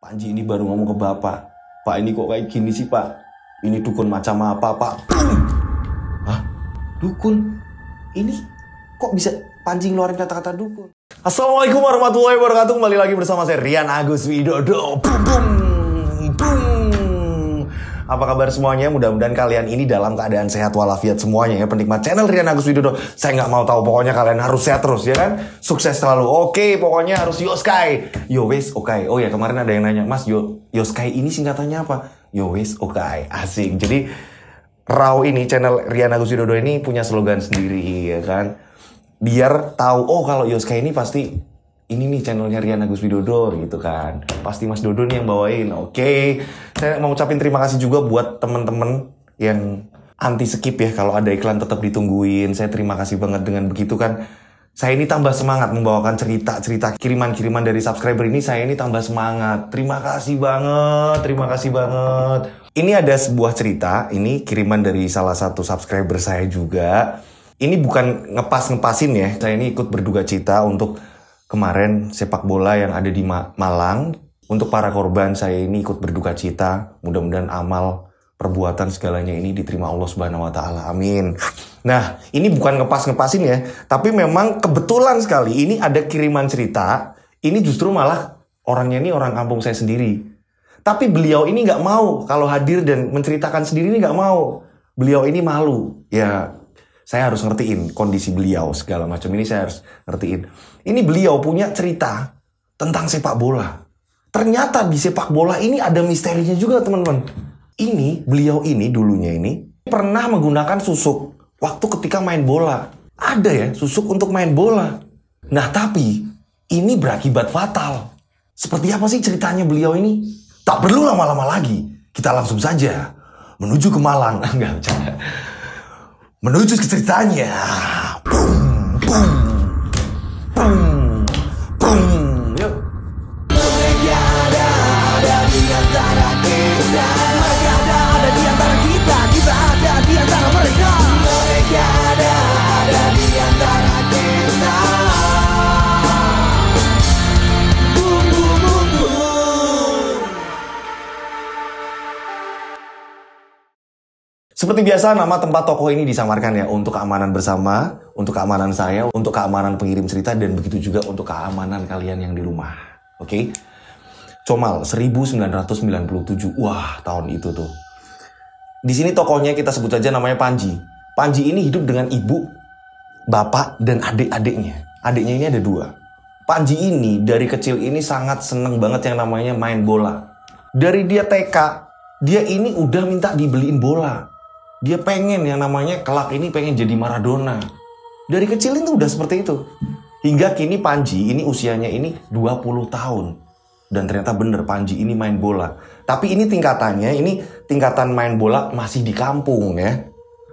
Panji ini baru ngomong ke bapak. Pak, ini kok kayak gini sih, Pak? Ini dukun macam apa, Pak? Hah? Dukun? Ini kok bisa Panji ngeluarin kata-kata dukun? Assalamualaikum warahmatullahi wabarakatuh. Kembali lagi bersama saya Rian Agus Widodo. Bum, bum, bum. Apa kabar semuanya? Mudah-mudahan kalian ini dalam keadaan sehat walafiat semuanya ya, penikmat channel Rian Agus Widodo. Saya nggak mau tahu, pokoknya kalian harus sehat terus ya kan? Sukses selalu. Oke, pokoknya harus Yoskai. Yo wes, oke. Oh ya, kemarin ada yang nanya, Mas, Yoskai ini singkatannya apa? Yo wes, oke. Asik. Jadi Raw ini, channel Rian Agus Widodo ini punya slogan sendiri ya kan? Biar tahu, oh kalau Yoskai ini pasti ini nih channelnya Rian Agus Widodo gitu kan. Pasti Mas Dodo nih yang bawain. Oke. Saya mau ucapin terima kasih juga buat temen-temen yang anti skip ya. Kalau ada iklan tetap ditungguin. Saya terima kasih banget dengan begitu kan. Saya ini tambah semangat membawakan cerita-cerita kiriman-kiriman dari subscriber ini. Saya ini tambah semangat. Terima kasih banget. Terima kasih banget. Ini ada sebuah cerita. Ini kiriman dari salah satu subscriber saya juga. Ini bukan ngepas-ngepasin ya. Saya ini ikut berduka cita untuk kemarin sepak bola yang ada di Malang. Untuk para korban saya ini ikut berduka cita. Mudah-mudahan amal perbuatan segalanya ini diterima Allah Subhanahu wa taala. Amin. Nah, ini bukan ngepas-ngepasin ya, tapi memang kebetulan sekali ini ada kiriman cerita. Ini justru malah orangnya ini orang kampung saya sendiri. Tapi beliau ini nggak mau kalau hadir dan menceritakan sendiri, ini nggak mau. Beliau ini malu. Ya, saya harus ngertiin kondisi beliau segala macam ini, saya harus ngertiin. Ini beliau punya cerita tentang sepak bola. Ternyata di sepak bola ini ada misterinya juga, teman-teman. Ini beliau ini dulunya ini pernah menggunakan susuk waktu ketika main bola. Ada ya susuk untuk main bola. Nah, tapi ini berakibat fatal. Seperti apa sih ceritanya beliau ini? Tak perlu lama-lama lagi. Kita langsung saja menuju ke Malang. Enggak, bercanda. Menuju ke ceritanya. Boom, boom, boom, boom. Yuk. Mereka ada di antara kita. Mereka ada di antara kita. Kita ada di antara mereka. Mereka ada di antara kita. Boom, boom, boom, boom. Seperti biasa, nama tempat toko ini disamarkan ya untuk keamanan bersama, untuk keamanan saya, untuk keamanan pengirim cerita, dan begitu juga untuk keamanan kalian yang di rumah. Oke? Comal 1997. Wah, tahun itu tuh. Di sini tokonya kita sebut aja namanya Panji. Panji ini hidup dengan ibu, bapak, dan adik-adiknya. Adiknya ini ada 2. Panji ini dari kecil ini sangat seneng banget yang namanya main bola. Dari dia TK, dia ini udah minta dibeliin bola. Dia pengen yang namanya kelak ini pengen jadi Maradona. Dari kecil itu udah seperti itu. Hingga kini Panji ini usianya ini 20 tahun. Dan ternyata bener Panji ini main bola. Tapi ini tingkatannya, ini tingkatan main bola masih di kampung ya.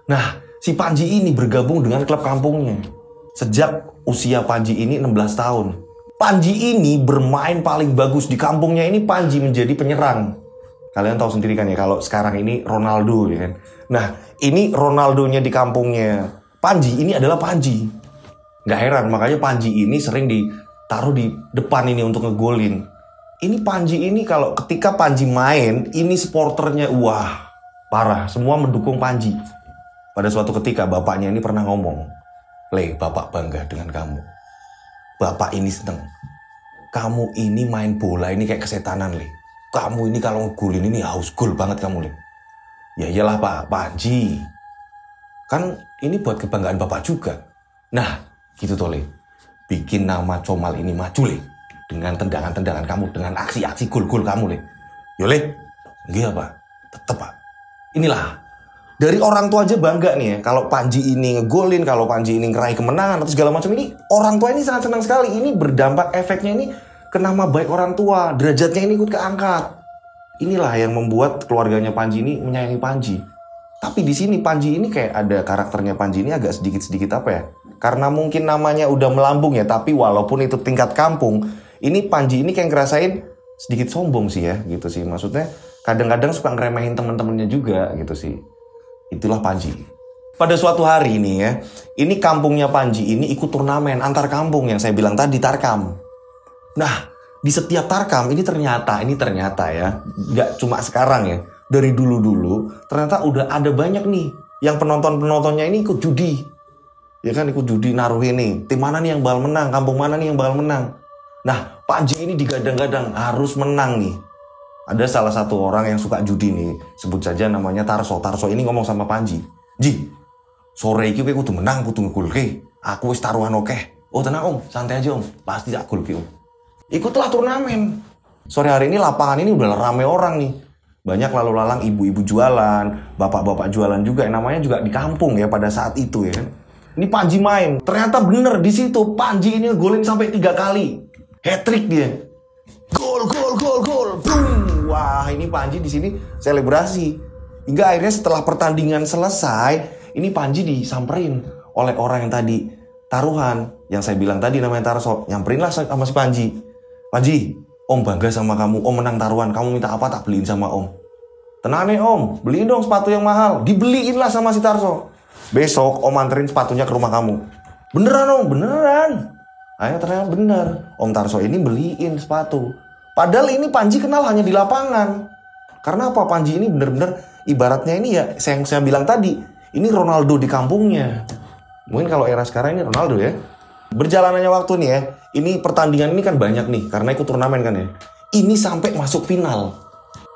Nah, si Panji ini bergabung dengan klub kampungnya. Sejak usia Panji ini 16 tahun. Panji ini bermain paling bagus di kampungnya ini. Panji menjadi penyerang. Kalian tahu sendiri kan ya, kalau sekarang ini Ronaldo ya kan. Nah, ini Ronaldonya di kampungnya Panji, ini adalah Panji. Gak heran, makanya Panji ini sering ditaruh di depan ini untuk ngegolin. Ini Panji ini kalau ketika Panji main, ini supporternya, wah, parah. Semua mendukung Panji. Pada suatu ketika bapaknya ini pernah ngomong, "Le, bapak bangga dengan kamu. Bapak ini seneng. Kamu ini main bola ini kayak kesetanan, Le. Kamu ini kalau ngegolin ini haus gol banget kamu, Le." Ya iyalah Pak Panji. Kan ini buat kebanggaan Bapak juga. Nah, gitu toh, Le. Bikin nama Comal ini maju, Le. Dengan tendangan-tendangan kamu, dengan aksi-aksi gol-gol kamu, Le. Yo, Le. Iya, Pak. Tetep, Pak. Inilah. Dari orang tua aja bangga nih ya. Kalau Panji ini ngegolin, kalau Panji ini ngeraih kemenangan atau segala macam ini, orang tua ini sangat senang sekali. Ini berdampak efeknya ini ke nama baik orang tua. Derajatnya ini ikut keangkat. Inilah yang membuat keluarganya Panji ini menyayangi Panji. Tapi di sini Panji ini kayak ada karakternya Panji ini agak sedikit-sedikit apa ya? Karena mungkin namanya udah melambung ya, tapi walaupun itu tingkat kampung, ini Panji ini kayak ngerasain sedikit sombong sih ya, gitu sih. Maksudnya kadang-kadang suka ngeremehin teman-temannya juga gitu sih. Itulah Panji. Pada suatu hari ini ya, ini kampungnya Panji ini ikut turnamen antar kampung yang saya bilang tadi, Tarkam. Nah, di setiap tarkam ini ternyata ya, nggak cuma sekarang ya, dari dulu ternyata udah ada banyak nih yang penontonnya ini ikut judi, ya kan, ikut judi naruhin nih tim mana nih yang bakal menang, kampung mana nih yang bakal menang. Nah, Panji ini digadang-gadang harus menang nih. Ada salah satu orang yang suka judi nih, sebut saja namanya Tarso. Tarso ini ngomong sama Panji, "Ji, sore iki kowe kudu menang, kudu ngegolke. Aku wis taruhan oke." "Oh, tenang Om, santai aja Om, pasti tak golke Om." Ikutlah turnamen. Sore hari ini lapangan ini udah rame orang nih. Banyak lalu lalang ibu-ibu jualan, bapak-bapak jualan juga, yang namanya juga di kampung ya pada saat itu ya. Ini Panji main, ternyata bener di situ Panji ini ngegolin sampai 3 kali. Hat-trick dia. Gol. Boom. Wah, ini Panji di sini selebrasi. Hingga akhirnya setelah pertandingan selesai, ini Panji disamperin oleh orang yang tadi taruhan, yang saya bilang tadi namanya Tarso. Nyamperinlah sama si Panji. "Panji, Om bangga sama kamu. Om menang taruhan. Kamu minta apa tak beliin sama Om." "Tenang nih Om, beliin dong sepatu yang mahal." Dibeliin lah sama si Tarso. "Besok Om anterin sepatunya ke rumah kamu." "Beneran Om, beneran." Akhirnya ternyata bener. Om Tarso ini beliin sepatu. Padahal ini Panji kenal hanya di lapangan. Karena apa? Panji ini bener-bener ibaratnya ini ya, yang saya bilang tadi, ini Ronaldo di kampungnya. Mungkin kalau era sekarang ini Ronaldo ya. Berjalanannya waktu nih ya, ini pertandingan ini kan banyak nih, karena ikut turnamen kan ya. Ini sampai masuk final.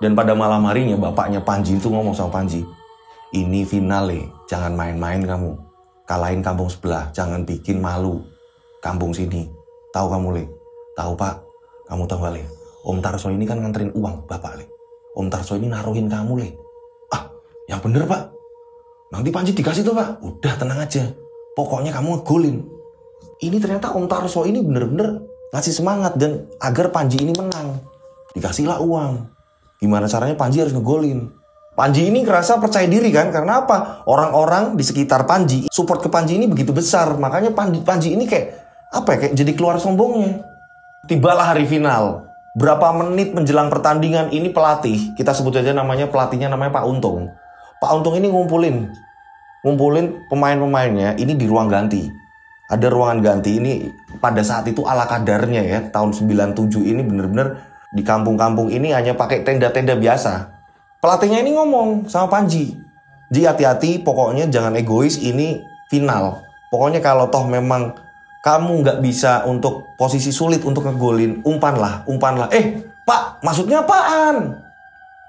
Dan pada malam harinya bapaknya Panji itu ngomong sama Panji, "Ini final Le, jangan main-main kamu. Kalahin kampung sebelah, jangan bikin malu kampung sini. Tahu kamu Le?" "Tahu Pak." "Kamu tahu gak Le, Om Tarso ini kan nganterin uang Bapak Le. Om Tarso ini naruhin kamu Le." "Ah, yang bener Pak. Nanti Panji dikasih tuh Pak." "Udah tenang aja. Pokoknya kamu ngegolin." Ini ternyata Om Tarso ini bener-bener ngasih semangat dan agar Panji ini menang. Dikasihlah uang. Gimana caranya Panji harus ngegolin. Panji ini ngerasa percaya diri kan, karena apa? Orang-orang di sekitar Panji support ke Panji ini begitu besar. Makanya Panji ini kayak jadi keluar sombongnya. Tibalah hari final. Berapa menit menjelang pertandingan ini pelatih, kita sebut aja pelatihnya namanya Pak Untung. Pak Untung ini ngumpulin pemain-pemainnya ini di ruang ganti. Ada ruangan ganti ini pada saat itu ala kadarnya ya, tahun 97 ini bener-bener di kampung-kampung ini hanya pakai tenda-tenda biasa. Pelatihnya ini ngomong sama Panji, "Ji, hati-hati, pokoknya jangan egois, ini final. Pokoknya kalau toh memang kamu nggak bisa untuk posisi sulit untuk ngegolin, umpanlah. Pak, maksudnya apaan?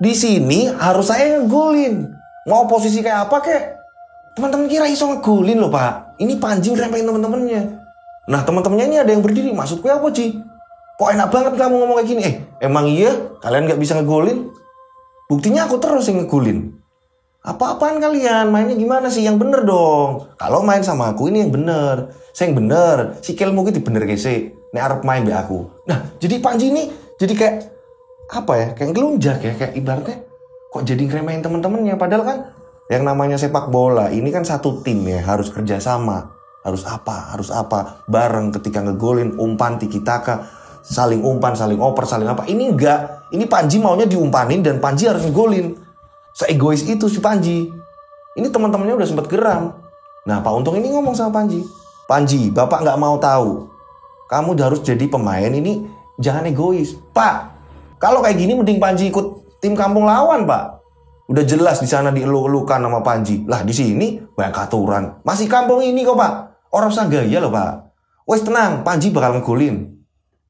Di sini harus saya ngegolin. Mau posisi kayak apa kek? Teman-teman kira iso ngegolin loh Pak. Ini Panji ngeremehin teman-temannya." Nah, teman-temannya ini ada yang berdiri. "Maksudku apa Ji? Kok enak banget kamu ngomong kayak gini? Emang iya kalian nggak bisa ngegolin? Buktinya aku terus yang ngegolin. Apa-apaan kalian? Mainnya gimana sih? Yang bener dong. Kalau main sama aku ini yang bener. Saya yang bener. Sikilmu gitu bener kese. Nek arep main be aku." Nah, jadi Panji ini jadi kayak apa ya? Kayak ngelunjak ya. Kayak ibaratnya kok jadi ngeremehin teman-temannya. Padahal kan yang namanya sepak bola ini kan satu tim ya, harus kerjasama, harus apa, bareng ketika ngegolin, umpan, tiki-taka, saling umpan, saling oper, saling apa. Ini enggak, ini Panji maunya diumpanin dan Panji harus ngegolin. Seegois itu si Panji. Ini teman-temannya udah sempat geram. Nah, Pak Untung ini ngomong sama Panji, "Panji, Bapak nggak mau tahu. Kamu harus jadi pemain ini, jangan egois." "Pak, kalau kayak gini mending Panji ikut tim kampung lawan Pak. Udah jelas di sana dielu-elukan sama Panji. Lah di sini banyak aturan. Masih kampung ini kok Pak. Orang sanggaya loh Pak. Wes tenang, Panji bakal ngegolin.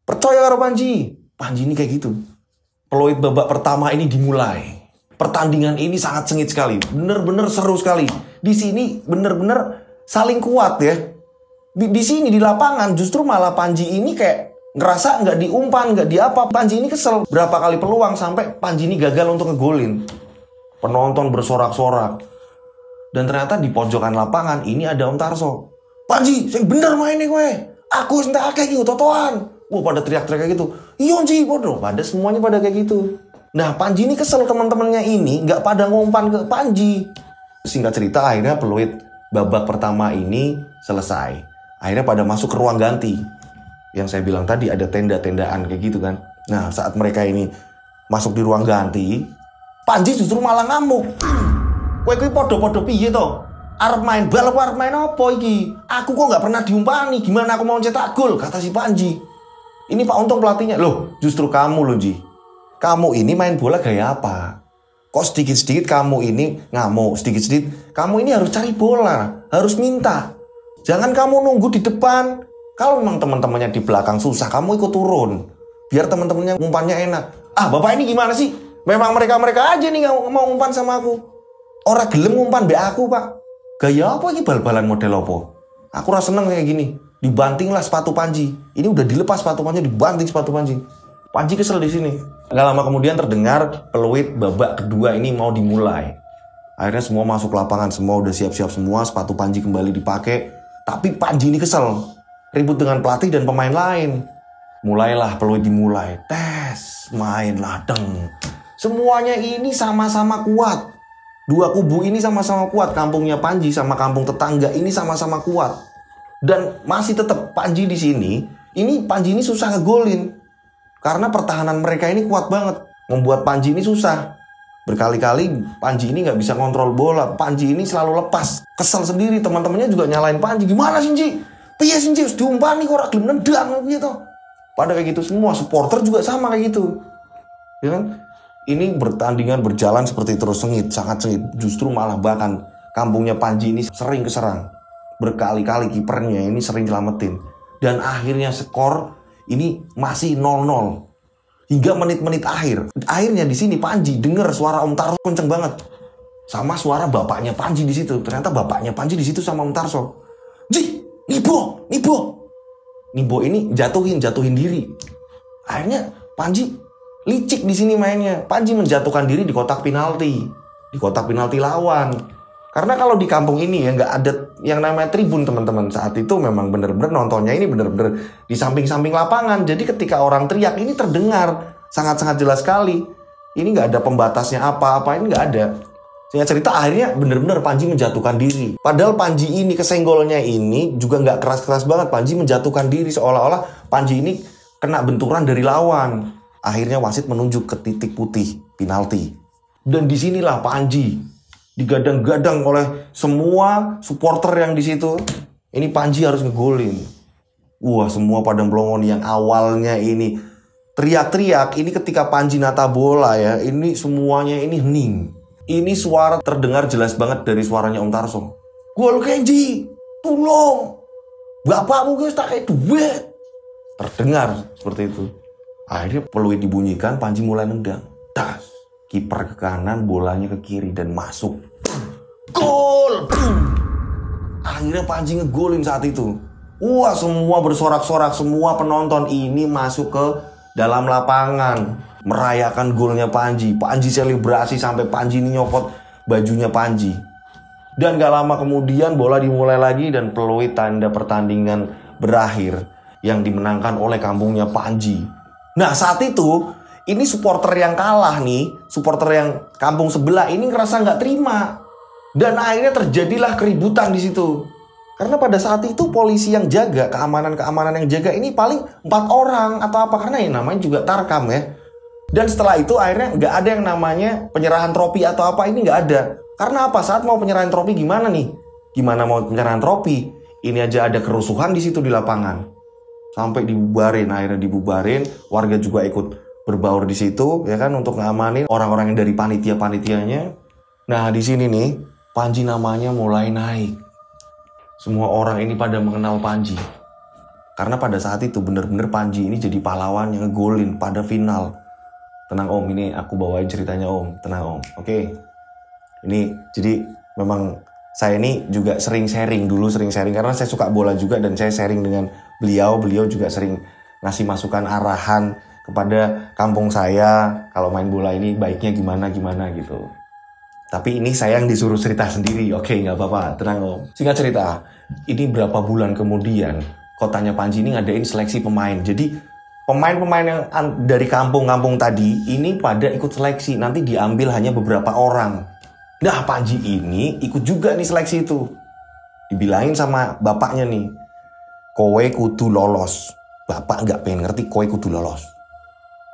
Percaya karo Panji." Panji ini kayak gitu. Peluit babak pertama ini dimulai. Pertandingan ini sangat sengit sekali. Bener-bener seru sekali. Di sini bener-bener saling kuat ya. Di sini di lapangan justru malah Panji ini kayak ngerasa nggak diumpan, nggak diapa. Panji ini kesel. Berapa kali peluang sampai Panji ini gagal untuk ngegolin. Penonton bersorak-sorak. Dan ternyata di pojokan lapangan ini ada Om Tarso. "Panji, sing bener mainnya gue. Aku entek akeh iki totoan." Wah, pada teriak-teriak kayak gitu. "Iya Ji, bodoh." Semuanya pada kayak gitu. Nah, Panji ini kesel teman-temannya ini nggak pada ngumpan ke Panji. Singkat cerita, akhirnya peluit babak pertama ini selesai. Akhirnya pada masuk ke ruang ganti. Yang saya bilang tadi ada tenda-tendaan kayak gitu kan. Nah, saat mereka ini masuk di ruang ganti, Panji justru malah ngamuk. "Kowe kuwi podo-podo piye to? Arep main bal apa arep main apa iki? Aku kok nggak pernah diumpani. Gimana aku mau cetak gol?" kata si Panji. Ini Pak Untung pelatihnya. Loh, justru kamu loh Ji. Kamu ini main bola gaya apa? Kok sedikit-sedikit kamu ini ngamuk, sedikit-sedikit kamu ini harus cari bola, harus minta. Jangan kamu nunggu di depan. Kalau memang teman-temannya di belakang susah, kamu ikut turun. Biar teman-temannya umpannya enak. Ah, Bapak ini gimana sih? Memang mereka-mereka aja nih nggak mau umpan sama aku. Orang gelem umpan be aku, Pak. Gaya apa ini bal-balan model apa? Aku rasa seneng kayak gini. Dibanting lah sepatu Panji. Ini udah dilepas sepatu Panji, dibanting sepatu Panji. Panji kesel di sini. Gak lama kemudian terdengar peluit babak kedua ini mau dimulai. Akhirnya semua masuk lapangan, semua udah siap-siap semua, sepatu Panji kembali dipakai. Tapi Panji ini kesel, ribut dengan pelatih dan pemain lain. Mulailah peluit dimulai, tes, mainlah deng. Semuanya ini sama-sama kuat. Dua kubu ini sama-sama kuat, kampungnya Panji sama kampung tetangga ini sama-sama kuat. Dan masih tetap Panji di sini, ini Panji ini susah ngegolin. Karena pertahanan mereka ini kuat banget. Membuat Panji ini susah. Berkali-kali Panji ini nggak bisa kontrol bola. Panji ini selalu lepas. Kesel sendiri. Teman-temannya juga nyalain Panji. Gimana Sinji? Piye Sinji? Harus diumpani kok. Gelem nendang gitu. Pada kayak gitu semua. Supporter juga sama kayak gitu. Ya kan? Ini pertandingan berjalan seperti terus sengit. Sangat sengit. Justru malah bahkan kampungnya Panji ini sering keserang. Berkali-kali kipernya ini sering nyelamatin. Dan akhirnya skor ini masih 0-0 hingga menit-menit akhir. Akhirnya di sini Panji dengar suara Om Tarso kenceng banget, sama suara bapaknya Panji di situ. Ternyata bapaknya Panji di situ sama Om Tarso. Ji, Nibo ini jatuhin diri. Akhirnya Panji licik di sini mainnya. Panji menjatuhkan diri di kotak penalti lawan. Karena kalau di kampung ini ya nggak ada yang namanya tribun teman-teman. Saat itu memang bener-bener nontonnya ini bener-bener di samping-samping lapangan. Jadi ketika orang teriak ini terdengar sangat-sangat jelas sekali. Ini nggak ada pembatasnya apa-apa, ini nggak ada. Sehingga cerita akhirnya bener-bener Panji menjatuhkan diri. Padahal Panji ini kesenggolnya ini juga nggak keras-keras banget. Panji menjatuhkan diri seolah-olah Panji ini kena benturan dari lawan. Akhirnya wasit menunjuk ke titik putih penalti. Dan disinilah Panji digadang-gadang oleh semua supporter yang di situ. Ini Panji harus ngegolin. Wah, semua pada melongon yang awalnya ini teriak-teriak. Ini ketika Panji nata bola ya, ini semuanya ini hening. Ini suara terdengar jelas banget dari suaranya Om Tarso. Gol Kenji, tolong. Bapakmu guys tak kayak duit. Terdengar seperti itu. Akhirnya peluit dibunyikan, Panji mulai nendang. Das. Kiper ke kanan, bolanya ke kiri dan masuk. Gol! Akhirnya Panji ngegolin saat itu. Wah, semua bersorak-sorak, semua penonton ini masuk ke dalam lapangan merayakan golnya Panji. Panji selebrasi sampai Panji ini nyopot bajunya Panji. Dan gak lama kemudian bola dimulai lagi dan peluit tanda pertandingan berakhir yang dimenangkan oleh kampungnya Panji. Nah, saat itu ini supporter yang kalah nih, supporter yang kampung sebelah ini ngerasa nggak terima. Dan akhirnya terjadilah keributan di situ. Karena pada saat itu polisi yang jaga, keamanan yang jaga ini paling 4 orang atau apa. Karena yang namanya juga tarkam ya. Dan setelah itu akhirnya nggak ada yang namanya penyerahan trofi atau apa, ini nggak ada. Karena apa? Saat mau penyerahan trofi gimana nih? Gimana mau penyerahan trofi? Ini aja ada kerusuhan di situ di lapangan. Sampai dibubarin, akhirnya dibubarin. Warga juga ikut berbaur di situ ya kan untuk ngamanin orang-orang yang dari panitia-panitianya. Nah, di sini nih Panji namanya mulai naik. Semua orang ini pada mengenal Panji. Karena pada saat itu bener-bener Panji ini jadi pahlawan yang ngegolin pada final. Tenang Om, ini aku bawain ceritanya Om. Tenang Om. Oke. Ini jadi memang saya ini juga sering sharing karena saya suka bola juga dan saya sharing dengan beliau. Beliau juga sering ngasih masukan arahan kepada kampung saya kalau main bola ini baiknya gimana gitu. Tapi ini saya yang disuruh cerita sendiri. Oke, nggak apa-apa, tenang Om. Singkat cerita, ini berapa bulan kemudian kotanya Panji ini ngadain seleksi pemain. Jadi pemain-pemain yang dari kampung-kampung tadi ini pada ikut seleksi. Nanti diambil hanya beberapa orang. Nah, Panji ini ikut juga nih seleksi itu. Dibilangin sama bapaknya nih, kowe kudu lolos. Bapak nggak pengen ngerti kowe kudu lolos.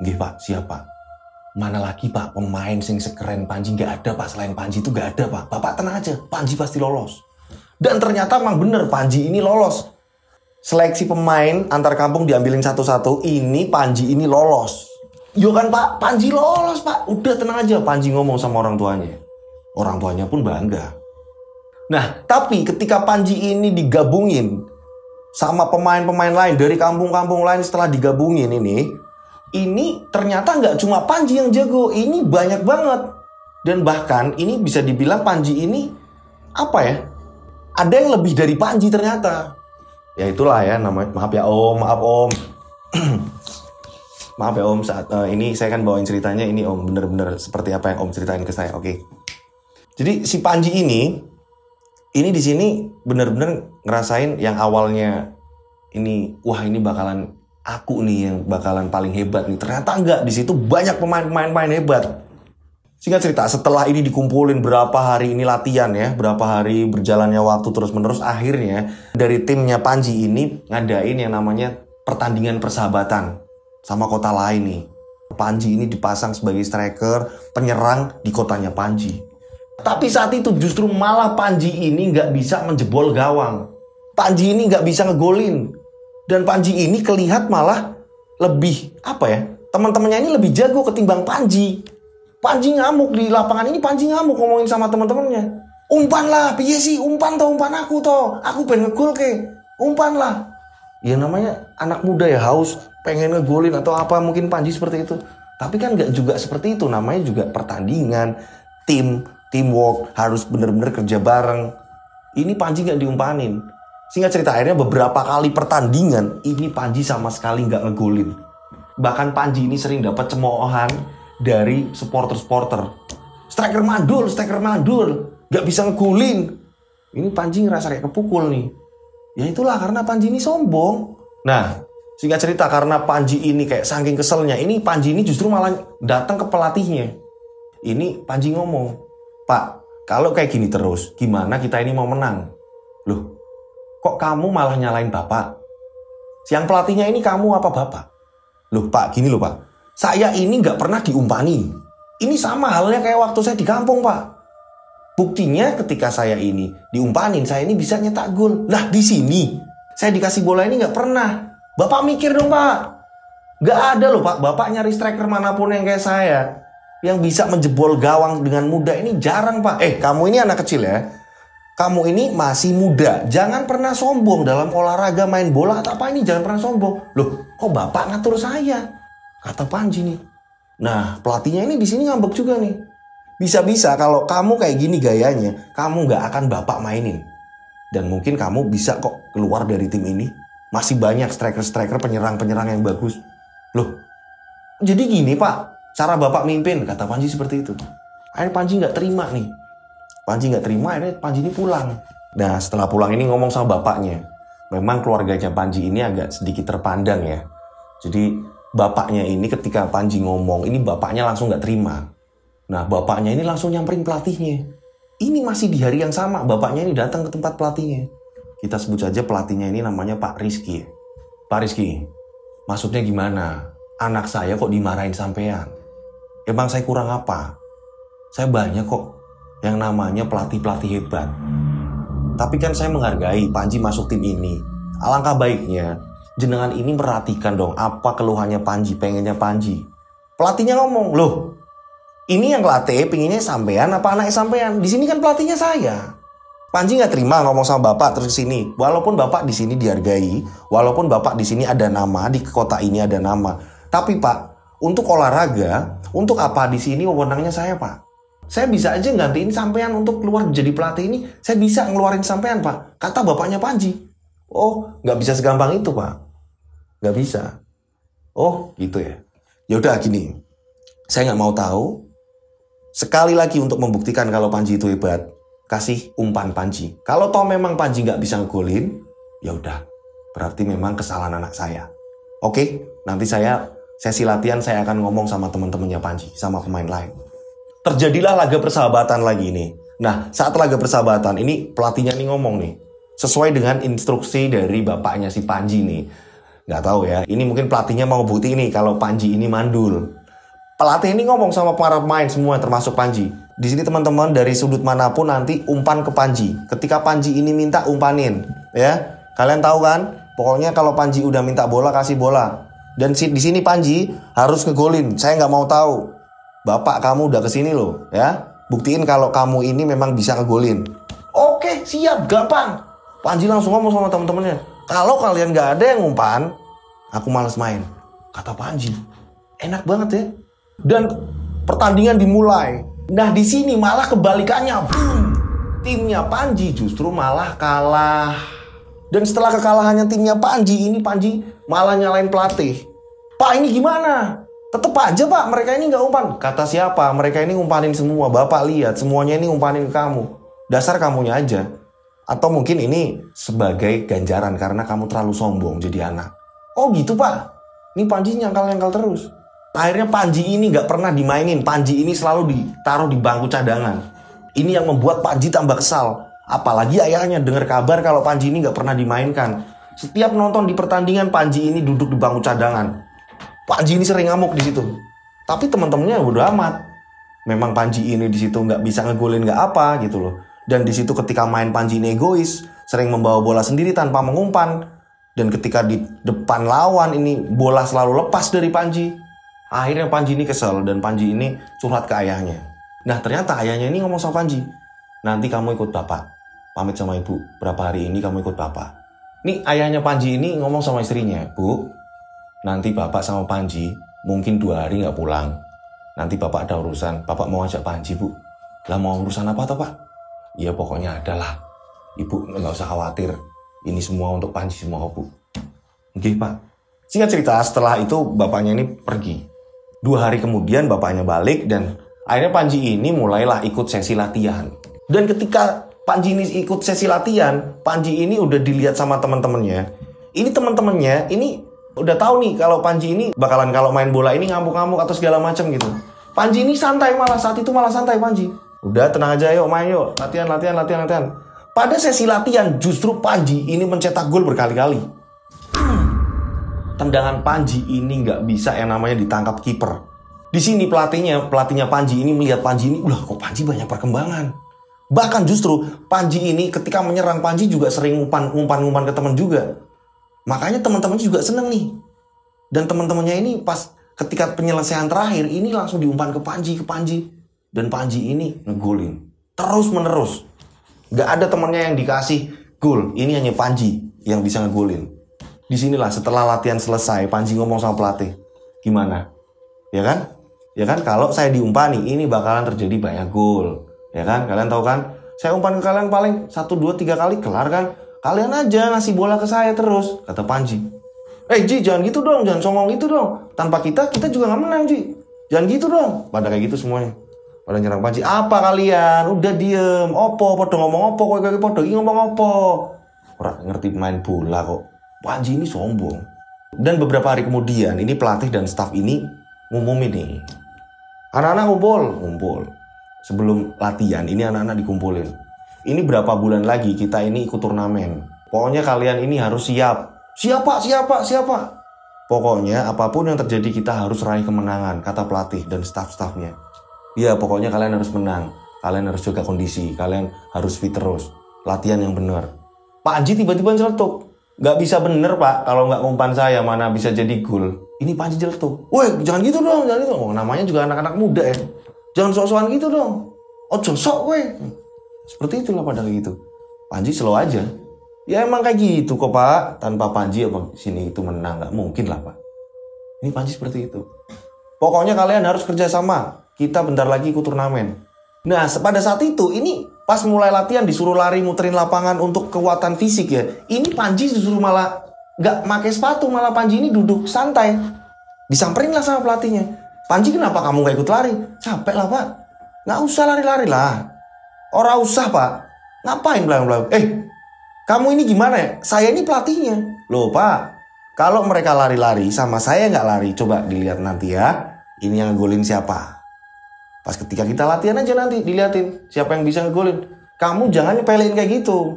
Nggih Pak, siap Pak. Mana lagi Pak pemain sing sekeren Panji, nggak ada Pak, selain Panji itu nggak ada Pak. Bapak tenang aja, Panji pasti lolos. Dan ternyata emang bener Panji ini lolos. Seleksi pemain antar kampung diambilin satu-satu. Ini Panji ini lolos. Yo kan Pak, Panji lolos Pak. Udah tenang aja, Panji ngomong sama orang tuanya. Orang tuanya pun bangga. Nah, tapi ketika Panji ini digabungin sama pemain-pemain lain dari kampung-kampung lain, setelah digabungin ini ternyata nggak cuma Panji yang jago, ini banyak banget. Dan bahkan ini bisa dibilang Panji ini apa ya? Ada yang lebih dari Panji ternyata. Ya itulah ya namanya. Maaf ya Om, maaf Om. Maaf ya Om, saat ini saya kan bawain ceritanya ini Om, bener-bener seperti apa yang Om ceritain ke saya. Oke. Jadi si Panji ini di sini bener-bener ngerasain yang awalnya ini, wah ini bakalan aku nih yang bakalan paling hebat nih. Ternyata enggak, di situ banyak pemain hebat. Singkat cerita, setelah ini dikumpulin berapa hari ini latihan ya, berapa hari berjalannya waktu terus-menerus, akhirnya dari timnya Panji ini ngadain yang namanya pertandingan persahabatan sama kota lain nih. Panji ini dipasang sebagai striker penyerang di kotanya Panji. Tapi saat itu justru malah Panji ini nggak bisa menjebol gawang. Panji ini nggak bisa ngegolin. Dan Panji ini kelihat malah lebih, apa ya, teman-temannya ini lebih jago ketimbang Panji. Panji ngamuk di lapangan ini, Panji ngamuk ngomongin sama teman-temannya. Umpan lah, piye sih, umpan aku toh. Aku pengen ngegol ke, umpan lah. Ya namanya anak muda ya, haus pengen ngegolin atau apa, mungkin Panji seperti itu. Tapi kan nggak juga seperti itu, namanya juga pertandingan, teamwork, harus bener-bener kerja bareng. Ini Panji nggak diumpanin. Singkat cerita, akhirnya beberapa kali pertandingan ini Panji sama sekali nggak ngegolin. Bahkan Panji ini sering dapat cemoohan dari supporter. Striker mandul, nggak bisa ngegolin. Ini Panji ngerasa kayak kepukul nih. Ya itulah karena Panji ini sombong. Nah, singkat cerita, karena Panji ini kayak saking keselnya, ini Panji ini justru malah datang ke pelatihnya. Ini Panji ngomong, Pak, kalau kayak gini terus, gimana kita ini mau menang? Loh, kok kamu malah nyalain Bapak? Yang pelatihnya ini kamu apa Bapak? Loh Pak, gini loh Pak, saya ini nggak pernah diumpani. Ini sama halnya kayak waktu saya di kampung Pak. Buktinya ketika saya ini diumpanin, saya ini bisa nyetak gol. Lah di sini, saya dikasih bola ini nggak pernah. Bapak mikir dong Pak. Nggak ada loh Pak, Bapak nyari striker manapun yang kayak saya, yang bisa menjebol gawang dengan mudah, ini jarang Pak. Kamu ini anak kecil ya. Kamu ini masih muda. Jangan pernah sombong dalam olahraga, main bola atau apa ini, jangan pernah sombong. Loh, kok Bapak ngatur saya? Kata Panji nih. Nah, pelatihnya ini di sini ngambek juga nih. Bisa-bisa kalau kamu kayak gini gayanya, kamu nggak akan Bapak mainin. Dan mungkin kamu bisa kok keluar dari tim ini. Masih banyak striker-striker, penyerang-penyerang yang bagus. Loh, jadi gini Pak, cara Bapak mimpin, kata Panji seperti itu. Akhirnya Panji nggak terima nih. Akhirnya Panji ini pulang. Nah, setelah pulang ini ngomong sama bapaknya. Memang keluarganya Panji ini agak sedikit terpandang ya. Jadi bapaknya ini ketika Panji ngomong, ini bapaknya langsung nggak terima. Nah, bapaknya ini langsung nyamperin pelatihnya. Ini masih di hari yang sama, bapaknya ini datang ke tempat pelatihnya. Kita sebut saja pelatihnya ini namanya Pak Rizky. Pak Rizky, maksudnya gimana? Anak saya kok dimarahin sampean? Emang saya kurang apa? Saya banyak kok yang namanya pelatih-pelatih hebat. Tapi kan saya menghargai Panji masuk tim ini. Alangkah baiknya jenengan ini perhatikan dong apa keluhannya Panji, pengennya Panji. Pelatihnya ngomong, loh ini yang latih pengennya sampean apa anaknya sampean? Di sini kan pelatihnya saya. Panji nggak terima ngomong sama bapak terus ke sini. Walaupun bapak di sini dihargai, walaupun bapak di sini ada nama, di kota ini ada nama. Tapi Pak, untuk olahraga, untuk apa di sini wewenangnya saya Pak? Saya bisa aja gantiin sampean untuk keluar jadi pelatih ini. Saya bisa ngeluarin sampean Pak. Kata bapaknya Panji. Oh, nggak bisa segampang itu Pak. Nggak bisa. Oh, gitu ya. Ya udah gini. Saya nggak mau tahu. Sekali lagi untuk membuktikan kalau Panji itu hebat, kasih umpan Panji. Kalau toh memang Panji nggak bisa ngegolin, ya udah. Berarti memang kesalahan anak saya. Oke, nanti sesi latihan saya akan ngomong sama teman-temannya Panji, sama pemain lain. Terjadilah laga persahabatan lagi ini. Nah, saat laga persahabatan ini pelatihnya nih ngomong nih, sesuai dengan instruksi dari bapaknya si Panji nih. Nggak tahu ya, ini mungkin pelatihnya mau bukti ini kalau Panji ini mandul. Pelatih ini ngomong sama para pemain semua termasuk Panji. Di sini teman-teman dari sudut manapun nanti umpan ke Panji. Ketika Panji ini minta umpanin, ya. Kalian tahu kan? Pokoknya kalau Panji udah minta bola, kasih bola. Dan di sini Panji harus ngegolin. Saya nggak mau tahu. Bapak kamu udah kesini loh, ya. Buktiin kalau kamu ini memang bisa ngegolin. Oke, siap, gampang. Panji langsung ngomong sama temen-temennya. Kalau kalian nggak ada yang ngumpan, aku males main. Kata Panji. Enak banget ya. Dan pertandingan dimulai. Nah di sini malah kebalikannya. Boom. Timnya Panji justru malah kalah. Dan setelah kekalahannya timnya Panji, ini Panji malah nyalain pelatih. Pak ini gimana? Tetep aja pak, mereka ini nggak umpan. Kata siapa? Mereka ini ngumpanin semua. Bapak lihat, semuanya ini ngumpanin ke kamu. Dasar kamunya aja. Atau mungkin ini sebagai ganjaran karena kamu terlalu sombong jadi anak. Oh gitu pak. Ini Panji nyangkal-nyangkal terus. Akhirnya Panji ini nggak pernah dimainin. Panji ini selalu ditaruh di bangku cadangan. Ini yang membuat Panji tambah kesal. Apalagi ayahnya dengar kabar kalau Panji ini nggak pernah dimainkan. Setiap nonton di pertandingan Panji ini duduk di bangku cadangan. Panji ini sering ngamuk di situ. Tapi teman-temannya udah amat. Memang Panji ini di situ nggak bisa ngegolin nggak apa gitu loh. Dan di situ ketika main Panji ini egois, sering membawa bola sendiri tanpa mengumpan. Dan ketika di depan lawan ini bola selalu lepas dari Panji. Akhirnya Panji ini kesel dan Panji ini curhat ke ayahnya. Nah ternyata ayahnya ini ngomong sama Panji. Nanti kamu ikut bapak. Pamit sama ibu. Berapa hari ini kamu ikut bapak. Nih ayahnya Panji ini ngomong sama istrinya. Bu, nanti bapak sama Panji mungkin 2 hari gak pulang. Nanti bapak ada urusan. Bapak mau ajak Panji bu. Lah mau urusan apa toh pak? Ya pokoknya adalah. Ibu gak usah khawatir. Ini semua untuk Panji semua bu. Oke pak. Singkat cerita setelah itu bapaknya ini pergi. 2 hari kemudian bapaknya balik dan akhirnya Panji ini mulailah ikut sesi latihan. Dan ketika Panji ini ikut sesi latihan, Panji ini udah dilihat sama teman-temannya. Ini teman-temannya ini udah tahu nih kalau Panji ini bakalan kalau main bola ini ngamuk-ngamuk atau segala macam gitu. Panji ini santai malah saat itu malah santai Panji. Udah tenang aja yuk main yuk. Latihan. Pada sesi latihan justru Panji ini mencetak gol berkali-kali. Tendangan Panji ini nggak bisa yang namanya ditangkap kiper. Di sini pelatihnya Panji ini melihat Panji ini, kok Panji banyak perkembangan. Bahkan justru Panji ini ketika menyerang Panji juga sering umpan ke teman juga. Makanya teman-temannya juga seneng nih. Dan teman-temannya ini pas ketika penyelesaian terakhir ini langsung diumpan ke Panji. Dan Panji ini ngegolin. Terus menerus. Gak ada temannya yang dikasih gol. Ini hanya Panji yang bisa ngegolin. Disinilah setelah latihan selesai Panji ngomong sama pelatih. Gimana? Ya kan kalau saya diumpani ini bakalan terjadi banyak gol. Ya kan? Kalian tahu kan? Saya umpan ke kalian paling 1, 2, 3 kali kelar kan? Kalian aja ngasih bola ke saya terus, kata Panji. Ji jangan gitu dong, jangan songong gitu dong. Tanpa kita juga gak menang Ji. Jangan gitu dong. Pada kayak gitu semuanya. Pada nyerang Panji. Apa kalian? Udah diem. Opo, podo ngomong opo, kowe podo ngomong opo. Ora ngerti main bola kok. Panji ini sombong. Dan beberapa hari kemudian ini pelatih dan staf ini ngumumin nih. Anak-anak ngumpul. Sebelum latihan ini anak-anak dikumpulin. Ini berapa bulan lagi kita ini ikut turnamen. Pokoknya kalian ini harus siap. Siapa? Pokoknya apapun yang terjadi kita harus raih kemenangan, kata pelatih dan staf-stafnya. Ya pokoknya kalian harus menang. Kalian harus jaga kondisi. Kalian harus fit terus. Latihan yang benar. Panji tiba-tiba nyeletuk. Gak bisa bener pak, kalau gak ngumpan saya mana bisa jadi gol. Ini Panji jeletuk. Woi jangan gitu dong, jangan gitu. Oh, namanya juga anak-anak muda ya. Jangan sok-sokan gitu dong. Ojo sok woi. Seperti itulah pada kayak gitu. Panji slow aja. Ya emang kayak gitu kok pak. Tanpa Panji apa sini itu menang. Gak mungkin lah pak. Ini Panji seperti itu. Pokoknya kalian harus kerjasama. Kita bentar lagi ikut turnamen. Nah pada saat itu ini pas mulai latihan disuruh lari muterin lapangan untuk kekuatan fisik ya. Ini Panji disuruh malah gak pakai sepatu, malah Panji ini duduk santai. Disamperin lah sama pelatihnya. Panji kenapa kamu gak ikut lari? Capek lah pak. Gak usah lari-lari lah. Orang usah pak. Ngapain belang-belang? Kamu ini gimana ya? Saya ini pelatihnya. Loh pak, kalau mereka lari-lari sama saya gak lari, coba dilihat nanti ya. Ini yang ngegolin siapa? Pas ketika kita latihan aja nanti diliatin siapa yang bisa ngegolin. Kamu jangan nyepelin kayak gitu.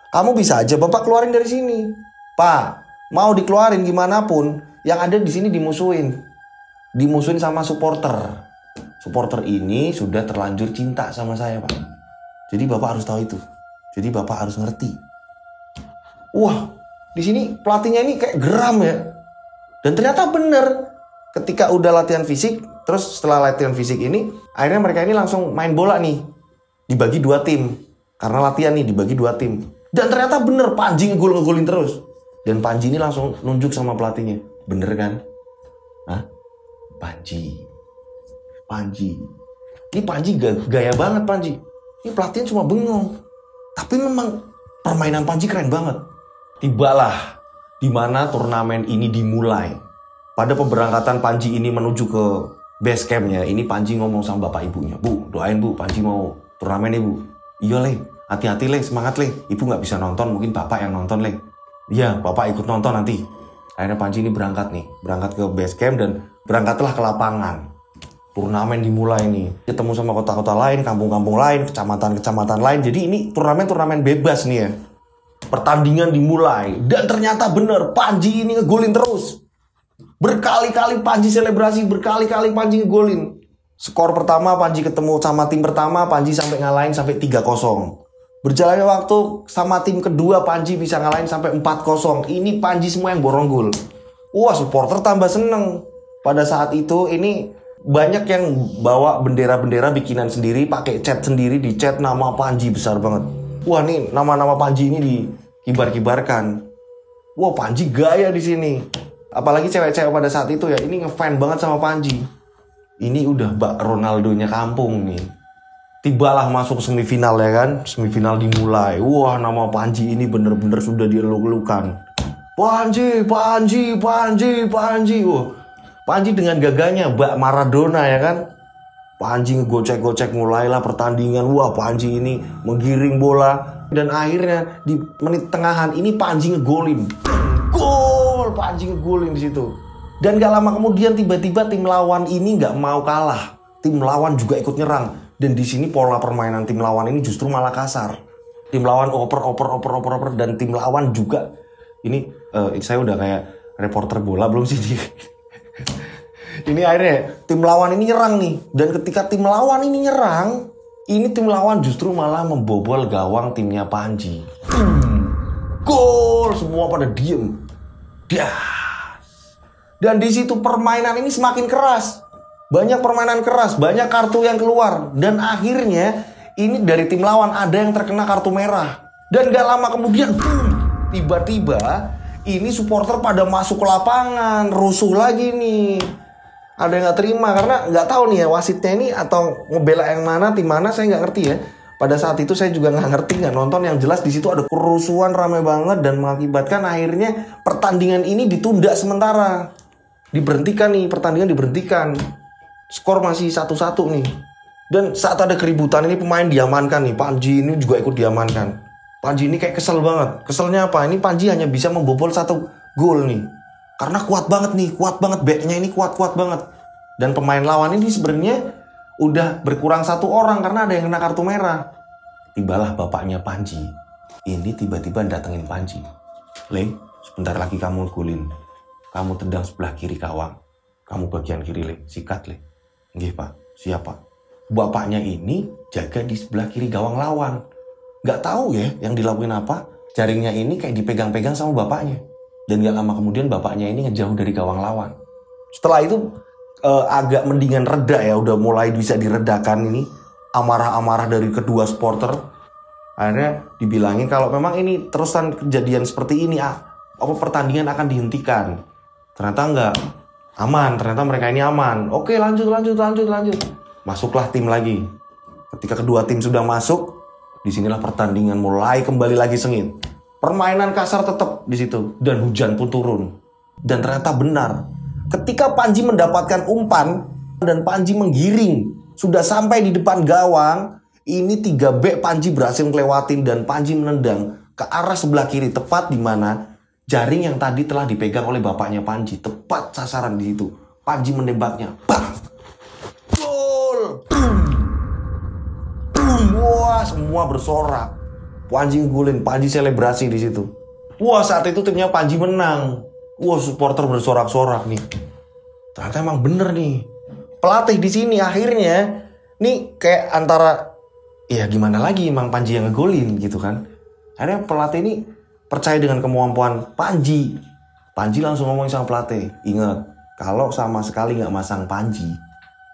Kamu bisa aja bapak keluarin dari sini. Pak, mau dikeluarin gimana pun, yang ada di sini dimusuhin sama supporter. Supporter ini sudah terlanjur cinta sama saya pak. Jadi bapak harus tahu itu. Jadi bapak harus ngerti. Wah, Di sini pelatihnya ini kayak geram ya. Dan ternyata bener. Ketika udah latihan fisik, terus setelah latihan fisik ini, akhirnya mereka ini langsung main bola nih. Dibagi 2 tim. Karena latihan nih dibagi 2 tim. Dan ternyata bener, Panji ngegolin terus. Dan Panji ini langsung nunjuk sama pelatihnya. Bener kan? Hah? Panji. Ini Panji gaya banget Panji. Ini pelatihan cuma bengong. Tapi memang permainan Panji keren banget. Tibalah di mana turnamen ini dimulai. Pada pemberangkatan Panji ini menuju ke base campnya, ini Panji ngomong sama bapak ibunya. Bu, doain bu, Panji mau turnamen nih bu. Iya le, hati-hati le, semangat le. Ibu gak bisa nonton, mungkin bapak yang nonton le. Iya, bapak ikut nonton nanti. Akhirnya Panji ini berangkat ke base camp dan berangkatlah ke lapangan. Turnamen dimulai nih. Ketemu sama kota-kota lain, kampung-kampung lain, kecamatan-kecamatan lain. Jadi ini turnamen bebas nih ya. Pertandingan dimulai. Dan ternyata bener, Panji ini ngegolin terus. Berkali-kali Panji selebrasi, berkali-kali Panji ngegolin. Skor pertama Panji ketemu sama tim pertama, Panji sampai ngalahin sampai 3-0. Berjalannya waktu sama tim kedua, Panji bisa ngalahin sampai 4-0. Ini Panji semua yang borong gol. Wah, supporter tambah seneng. Pada saat itu ini banyak yang bawa bendera-bendera bikinan sendiri, pakai cat sendiri, dicat nama Panji besar banget. Wah, nih nama-nama Panji ini dikibar-kibarkan. Wah, Panji gaya di sini. Apalagi cewek-cewek pada saat itu ya, ini ngefan banget sama Panji. Ini udah Mbak Ronaldonya kampung nih. Tibalah masuk semifinal ya kan. Semifinal dimulai. Wah, nama Panji ini bener-bener sudah dieluk-elukan. Panji. Wah, Panji dengan gagahnya Mbak Maradona ya kan. Panji ngegocek-gocek, mulailah pertandingan. Wah, Panji ini menggiring bola. Dan akhirnya di menit tengahan ini Panji ngegolin. Gol! Panji ngegolin di situ. Dan gak lama kemudian tiba-tiba tim lawan ini gak mau kalah. Tim lawan juga ikut nyerang. Dan di sini pola permainan tim lawan ini justru malah kasar. Tim lawan oper. Dan tim lawan juga. Ini saya udah kayak reporter bola belum sih? Ini akhirnya tim lawan ini nyerang nih. Dan ketika tim lawan ini nyerang, ini tim lawan justru malah membobol gawang timnya Panji. Gol! Semua pada diem. Dan di situ permainan ini semakin keras. Banyak permainan keras, banyak kartu yang keluar. Dan akhirnya ini dari tim lawan ada yang terkena kartu merah. Dan gak lama kemudian tiba-tiba ini supporter pada masuk ke lapangan, rusuh lagi nih. Ada yang gak terima karena gak tahu nih ya wasitnya ini atau ngebela yang mana, tim mana, saya gak ngerti ya. Pada saat itu saya juga gak ngerti, gak nonton. Yang jelas di situ ada kerusuhan ramai banget dan mengakibatkan akhirnya pertandingan ini ditunda sementara. Diberhentikan nih, pertandingan diberhentikan. Skor masih 1-1 nih. Dan saat ada keributan ini pemain diamankan nih. Panji ini juga ikut diamankan. Panji ini kayak kesel banget. Keselnya apa? Ini Panji hanya bisa membobol 1 gol nih. Karena kuat banget nih, kuat banget backnya ini kuat banget. Dan pemain lawan ini sebenarnya udah berkurang 1 orang karena ada yang kena kartu merah. Tibalah bapaknya Panji. Ini tiba-tiba datengin Panji. Le, sebentar lagi kamu golin. Kamu tendang sebelah kiri gawang. Kamu bagian kiri le, sikat le. Nggih pak, siap pak. Bapaknya ini jaga di sebelah kiri gawang lawan. Gak tahu ya yang dilakuin apa. Jaringnya ini kayak dipegang-pegang sama bapaknya. Dan gak lama kemudian bapaknya ini ngejauh dari gawang lawan. Setelah itu agak mendingan reda ya. Udah mulai bisa diredakan ini. Amarah-amarah dari kedua supporter. Akhirnya dibilangin kalau memang ini terusan kejadian seperti ini. Pertandingan akan dihentikan. Ternyata enggak. Aman. Ternyata mereka ini aman. Oke lanjut. Masuklah tim lagi. Ketika kedua tim sudah masuk. Disinilah pertandingan mulai kembali lagi sengit. Permainan kasar tetap di situ. Dan hujan pun turun. Dan ternyata benar. Ketika Panji mendapatkan umpan. Dan Panji menggiring. Sudah sampai di depan gawang. Ini 3 back Panji berhasil ngelewatin. Dan Panji menendang ke arah sebelah kiri. Tepat di mana jaring yang tadi telah dipegang oleh bapaknya Panji. Tepat sasaran di situ. Panji menembaknya. Bang! Gol! Wah, semua bersorak. Panji ngegolin, Panji selebrasi di situ. Wah, saat itu timnya Panji menang. Wah, supporter bersorak-sorak nih. Ternyata emang bener nih. Pelatih di sini akhirnya nih kayak antara ya gimana lagi emang Panji yang ngegolin gitu kan. Akhirnya pelatih ini percaya dengan kemampuan Panji. Panji langsung ngomong sama pelatih, ingat, kalau sama sekali nggak masang Panji,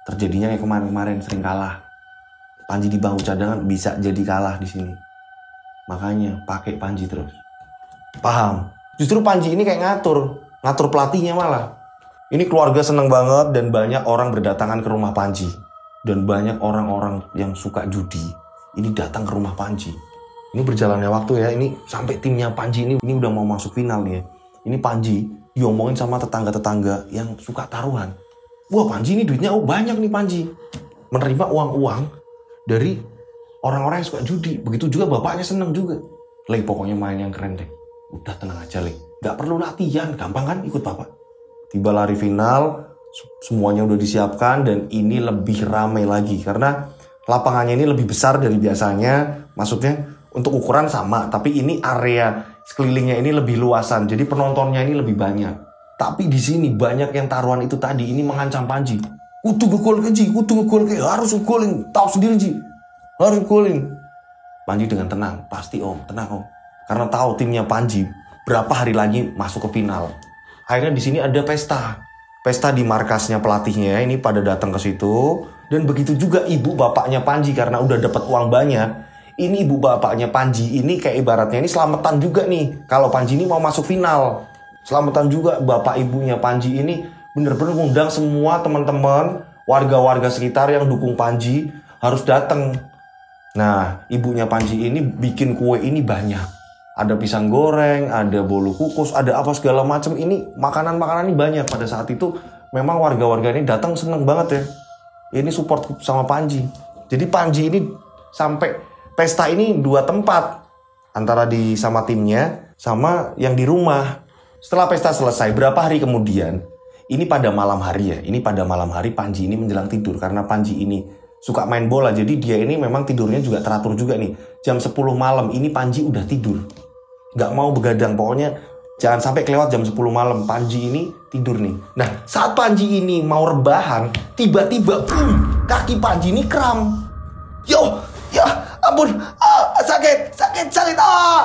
terjadinya kayak kemarin-kemarin sering kalah. Panji di bangku cadangan bisa jadi kalah di sini. Makanya pakai Panji terus. Paham? Justru Panji ini kayak ngatur pelatihnya malah. Ini keluarga seneng banget dan banyak orang berdatangan ke rumah Panji. Dan banyak orang-orang yang suka judi ini datang ke rumah Panji. Ini berjalannya waktu ya, ini sampai timnya Panji ini udah mau masuk final nih ya. Ini Panji diomongin sama tetangga-tetangga yang suka taruhan. Wah, Panji ini duitnya banyak nih Panji. Menerima uang-uang dari orang-orang yang suka judi. Begitu juga bapaknya seneng juga. Le, pokoknya main yang keren deh. Udah tenang aja Le, gak perlu latihan, gampang kan ikut bapak. Tiba lari final, semuanya udah disiapkan dan ini lebih ramai lagi karena lapangannya ini lebih besar dari biasanya. Maksudnya untuk ukuran sama, tapi ini area sekelilingnya ini lebih luasan. Jadi penontonnya ini lebih banyak. Tapi di sini banyak yang taruhan itu tadi ini mengancam Panji. Kudu ngegol ke Ji, kudu ngegol ke, harus ngegolin, tahu sendiri Ji, harus ngegolin. Panji dengan tenang, pasti Om, tenang Om. Karena tahu timnya Panji berapa hari lagi masuk ke final. Akhirnya di sini ada pesta di markasnya pelatihnya. Ini pada datang ke situ dan begitu juga ibu bapaknya Panji karena udah dapat uang banyak. Ini ibu bapaknya Panji ini kayak ibaratnya ini selamatan juga nih. Kalau Panji ini mau masuk final, selamatan juga bapak ibunya Panji ini bener-bener ngundang semua teman-teman warga-warga sekitar yang dukung Panji harus datang. Nah, ibunya Panji ini bikin kue ini banyak. Ada pisang goreng, ada bolu kukus, ada apa segala macam. Ini makanan-makanan ini banyak. Pada saat itu memang warga-warga ini datang seneng banget ya. Ini support sama Panji. Jadi Panji ini sampai pesta ini 2 tempat. Antara di sama timnya, sama yang di rumah. Setelah pesta selesai, berapa hari kemudian, ini pada malam hari ya. Ini pada malam hari Panji ini menjelang tidur. Karena Panji ini suka main bola. Jadi dia ini memang tidurnya juga teratur juga nih. Jam 10 malam ini Panji udah tidur. Gak mau begadang, pokoknya jangan sampai kelewat jam 10 malam. Panji ini tidur nih. Nah, saat Panji ini mau rebahan, tiba-tiba kaki Panji ini kram. Yo, ya ampun, sakit.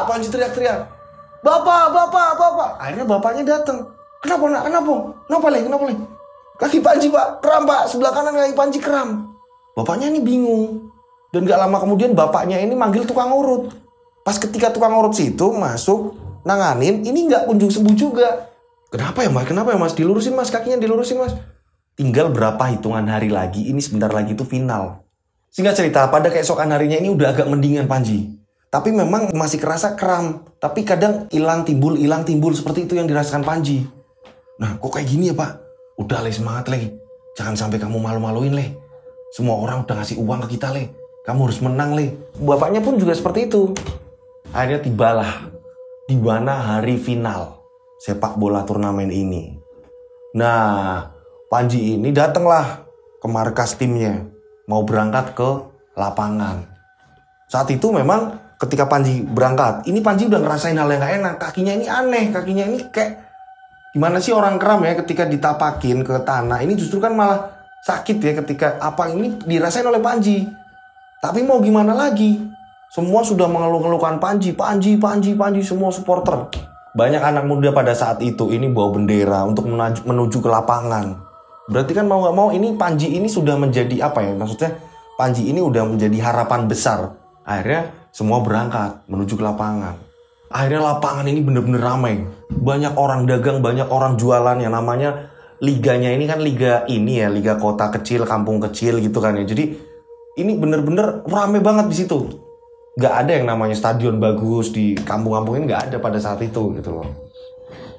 Panji teriak-teriak. Bapak. Akhirnya bapaknya datang. Kenapa Le? Kaki Panji Pak, kram Pak, sebelah kanan kaki Panji kram. Bapaknya ini bingung. Dan gak lama kemudian bapaknya ini manggil tukang urut. Pas ketika tukang urut situ masuk, nanganin, ini nggak kunjung sembuh juga. Kenapa ya mas? Dilurusin mas, kakinya dilurusin mas. Tinggal berapa hitungan hari lagi, ini sebentar lagi itu final. Singkat cerita, pada keesokan harinya ini udah agak mendingan Panji. Tapi memang masih kerasa kram. Tapi kadang hilang timbul seperti itu yang dirasakan Panji. Nah, kok kayak gini ya pak? Udah Le, semangat Le. Jangan sampai kamu malu-maluin Le. Semua orang udah ngasih uang ke kita Le. Kamu harus menang Le. Bapaknya pun juga seperti itu. Akhirnya tibalah di mana hari final sepak bola turnamen ini. Nah, Panji ini datanglah ke markas timnya, mau berangkat ke lapangan. Saat itu memang ketika Panji berangkat, ini Panji udah ngerasain hal yang gak enak. Kakinya ini aneh, kakinya ini kayak gimana sih orang kram ya ketika ditapakin ke tanah. Ini justru kan malah sakit ya ketika apa ini dirasain oleh Panji. Tapi mau gimana lagi? Semua sudah mengeluh-ngeluhkan Panji, semua supporter. Banyak anak muda pada saat itu ini bawa bendera untuk menuju ke lapangan. Berarti kan mau gak mau ini Panji ini sudah menjadi apa ya? Maksudnya Panji ini udah menjadi harapan besar. Akhirnya semua berangkat menuju ke lapangan. Akhirnya lapangan ini bener-bener ramai. Banyak orang dagang, banyak orang jualan yang namanya liganya ini kan liga ini ya, liga kota kecil, kampung kecil gitu kan ya. Jadi ini bener-bener ramai banget di situ. Gak ada yang namanya stadion bagus di kampung-kampung ini, gak ada pada saat itu gitu loh.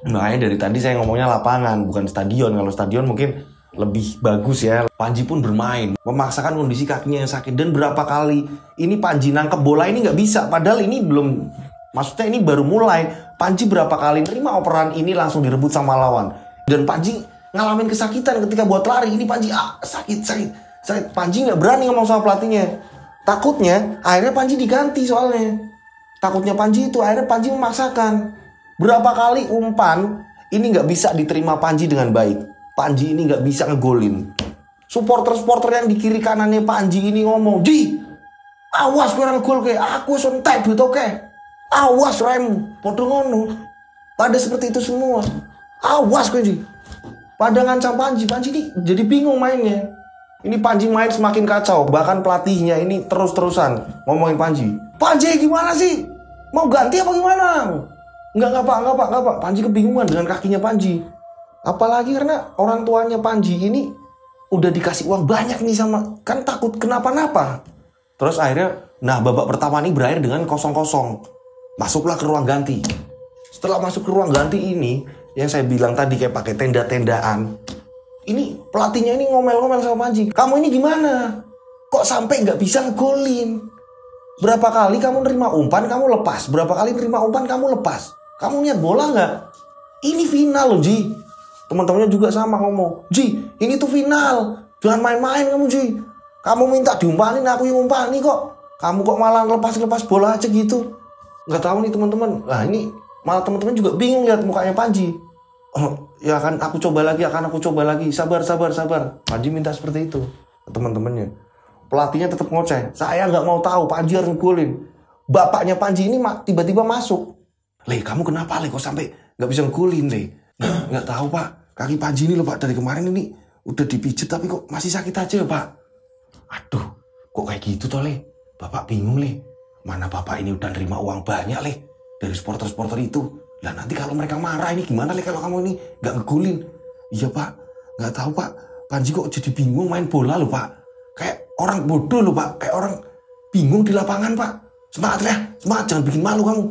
Makanya dari tadi saya ngomongnya lapangan, bukan stadion. Kalau stadion mungkin lebih bagus ya. Panji pun bermain, memaksakan kondisi kakinya yang sakit. Dan berapa kali ini Panji nangkep bola ini gak bisa. Padahal ini belum, maksudnya ini baru mulai. Panji berapa kali nerima operan ini langsung direbut sama lawan. Dan Panji ngalamin kesakitan ketika buat lari. Ini Panji sakit. Panji gak berani ngomong sama pelatihnya. Takutnya akhirnya Panji diganti soalnya. Takutnya Panji itu akhirnya Panji memaksakan. Berapa kali umpan ini gak bisa diterima Panji dengan baik. Panji ini gak bisa ngegolin. Supporter-supporter yang di kiri kanannya Panji ini ngomong, "Di, awas gue ngegol ke, aku sontek gitu oke." Awas rem, podo ngono. Pada seperti itu semua. Awas kowe Ji. Pada ngancam Panji ini jadi bingung mainnya. Ini Panji main semakin kacau. Bahkan pelatihnya ini terus-terusan ngomongin Panji. Panji gimana sih? Mau ganti apa gimana? Enggak Pak. Panji kebingungan dengan kakinya Panji. Apalagi karena orang tuanya Panji ini udah dikasih uang banyak nih sama. Kan takut kenapa-napa. Terus akhirnya, babak pertama ini berakhir dengan 0-0. Masuklah ke ruang ganti. Setelah masuk ke ruang ganti ini, yang saya bilang tadi kayak pakai tenda-tendaan. Ini pelatihnya ini ngomel-ngomel sama Panji. Kamu ini gimana? Kok sampai nggak bisa ngegolin? Berapa kali kamu nerima umpan kamu lepas? Berapa kali nerima umpan kamu lepas? Kamu niat bola nggak? Ini final loh Ji. Teman-temannya juga sama ngomong. Ji, ini tuh final. Jangan main-main kamu Ji. Kamu minta diumpanin, aku yang umpani kok. Kamu kok malah lepas-lepas bola aja gitu. Nggak tahu nih teman-teman. Nah ini malah teman-teman juga bingung lihat mukanya Panji. Oh, ya akan aku coba lagi. Sabar. Panji minta seperti itu ke teman-temannya. Pelatihnya tetap ngoceh. Saya nggak mau tahu, Panji harus ngegolin. Bapaknya Panji ini tiba-tiba masuk. Le, kamu kenapa Le? Kok sampai nggak bisa ngegolin Le? Nggak tahu Pak. Kaki Panji ini loh Pak, dari kemarin ini udah dipijet tapi kok masih sakit aja Pak. Aduh, kok kayak gitu toh Le? Bapak bingung Le. Mana Bapak ini udah nerima uang banyak Le dari supporter-supporter itu. Lah nanti kalau mereka marah ini gimana Le kalau kamu ini gak ngegolin? Iya Pak, gak tahu Pak. Panji kok jadi bingung main bola loh Pak. Kayak orang bodoh loh Pak. Kayak orang bingung di lapangan Pak. Semangat ya, semangat, jangan bikin malu kamu.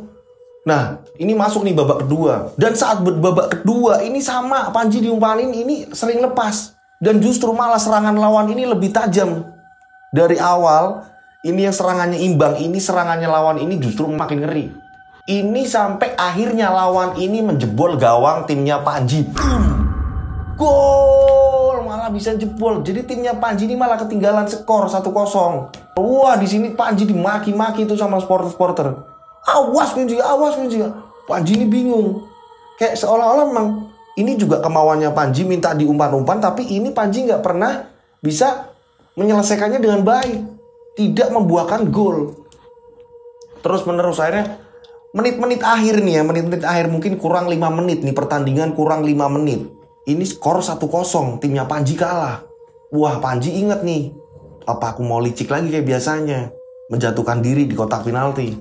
Nah, ini masuk nih babak kedua. Dan saat babak kedua ini sama, Panji diumpanin ini sering lepas. Dan justru malah serangan lawan ini lebih tajam. Dari awal, ini yang serangannya imbang, ini serangannya lawan ini justru makin ngeri. Ini sampai akhirnya lawan ini menjebol gawang timnya Panji. Gol, malah bisa jebol. Jadi timnya Panji ini malah ketinggalan skor 1-0. Wah, di sini Panji dimaki-maki itu sama supporter-supporter. Awas Panji. Panji ini bingung. Kayak seolah-olah memang ini juga kemauannya Panji minta diumpan-umpan, tapi ini Panji nggak pernah bisa menyelesaikannya dengan baik. Tidak membuahkan gol. Terus menerus akhirnya menit-menit akhir nih ya, menit-menit akhir mungkin kurang 5 menit nih, pertandingan kurang 5 menit. Ini skor 1-0, timnya Panji kalah. Wah, Panji inget nih, apa aku mau licik lagi kayak biasanya, menjatuhkan diri di kotak penalti.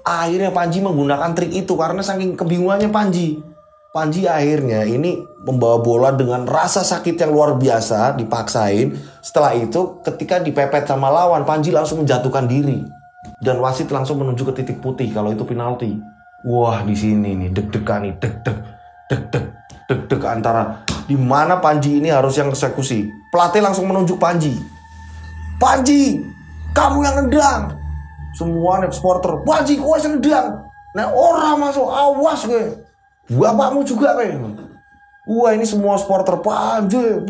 Akhirnya Panji menggunakan trik itu karena saking kebingungannya Panji. Panji akhirnya ini membawa bola dengan rasa sakit yang luar biasa, dipaksain. Setelah itu ketika dipepet sama lawan, Panji langsung menjatuhkan diri. Dan wasit langsung menuju ke titik putih kalau itu penalti. Wah, di sini nih deg-degan nih, deg-deg antara di mana Panji ini harus yang eksekusi. Pelatih langsung menunjuk Panji. Panji, kamu yang nendang. Semua nih supporter, Panji kowe yang nendang. Nah, orang masuk, awas gue. Bapakmu juga gue. Wah, ini semua supporter Panji.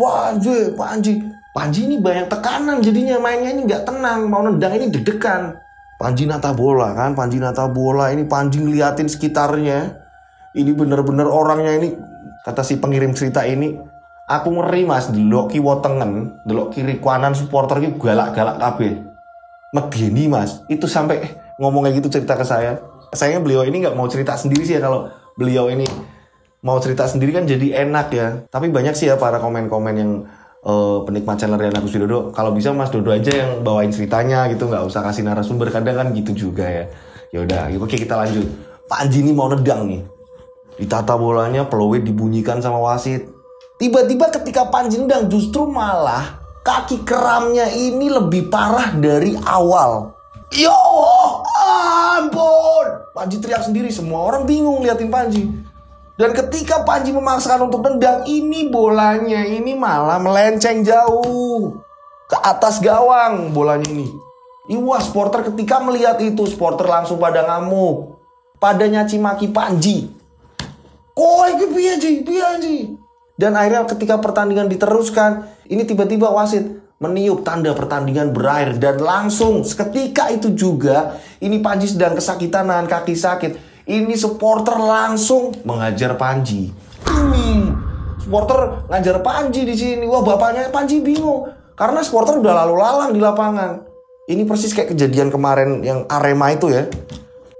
Panji ini banyak tekanan jadinya, mainnya ini nggak tenang, mau nendang ini deg-degan. Panji nata bola kan, ini Panji ngeliatin sekitarnya. Ini bener-bener orangnya ini, kata si pengirim cerita ini, aku ngeri mas, delok kiwa tengen, delok kiri kanan supporter ini galak-galak kabeh. Medeni mas, itu sampai ngomong kayak gitu cerita ke saya. Sayangnya beliau ini nggak mau cerita sendiri sih ya, kalau beliau ini mau cerita sendiri kan jadi enak ya. Tapi banyak sih ya para komen-komen yang penikmat channel Rian Agus Widodo, kalau bisa Mas Dodo aja yang bawain ceritanya gitu, nggak usah kasih narasumber, kadang kan gitu juga ya. Yaudah, oke kita lanjut. Panji ini mau nendang nih, ditata bolanya, peluit dibunyikan sama wasit. Tiba-tiba ketika Panji nendang justru malah kaki keramnya ini lebih parah dari awal. Yo ampun, Panji teriak sendiri, semua orang bingung liatin Panji. Dan ketika Panji memaksakan untuk nendang, ini bolanya ini malah melenceng jauh ke atas gawang bolanya ini. Wah, supporter ketika melihat itu, supporter langsung pada ngamuk, pada nyaci maki Panji. Kok iki piye Ji? Dan akhirnya ketika pertandingan diteruskan, ini tiba-tiba wasit meniup tanda pertandingan berakhir. Dan langsung seketika itu juga, ini Panji sedang kesakitan, nahan kaki sakit. Ini supporter langsung menghajar Panji. Supporter ngajar Panji di sini. Wah, bapaknya Panji bingung karena supporter udah lalu lalang di lapangan. Ini persis kayak kejadian kemarin yang Arema itu ya.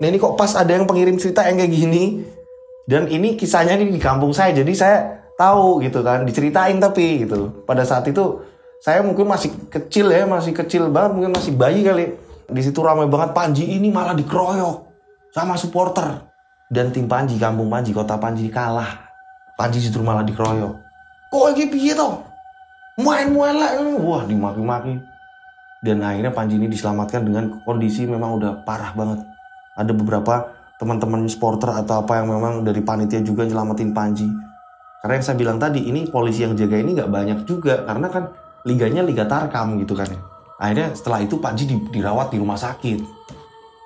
Nah ini kok pas ada yang pengirim cerita yang kayak gini. Dan ini kisahnya ini di kampung saya. Jadi saya tahu gitu kan. Diceritain tapi gitu. Pada saat itu saya mungkin masih kecil ya. Masih kecil banget. Mungkin masih bayi kali. Di situ ramai banget. Panji ini malah dikeroyok sama supporter. Dan tim Panji, kampung Panji, kota Panji kalah. Panji justru malah dikeroyok. Kok lagi piye toh? Main-main lah. Wah dimaki-maki. Dan akhirnya Panji ini diselamatkan dengan kondisi memang udah parah banget. Ada beberapa teman-teman supporter atau apa yang memang dari panitia juga nyelamatin Panji. Karena yang saya bilang tadi, ini polisi yang jaga ini gak banyak juga. Karena kan liganya Liga Tarkam gitu kan ya. Akhirnya setelah itu Panji dirawat di rumah sakit.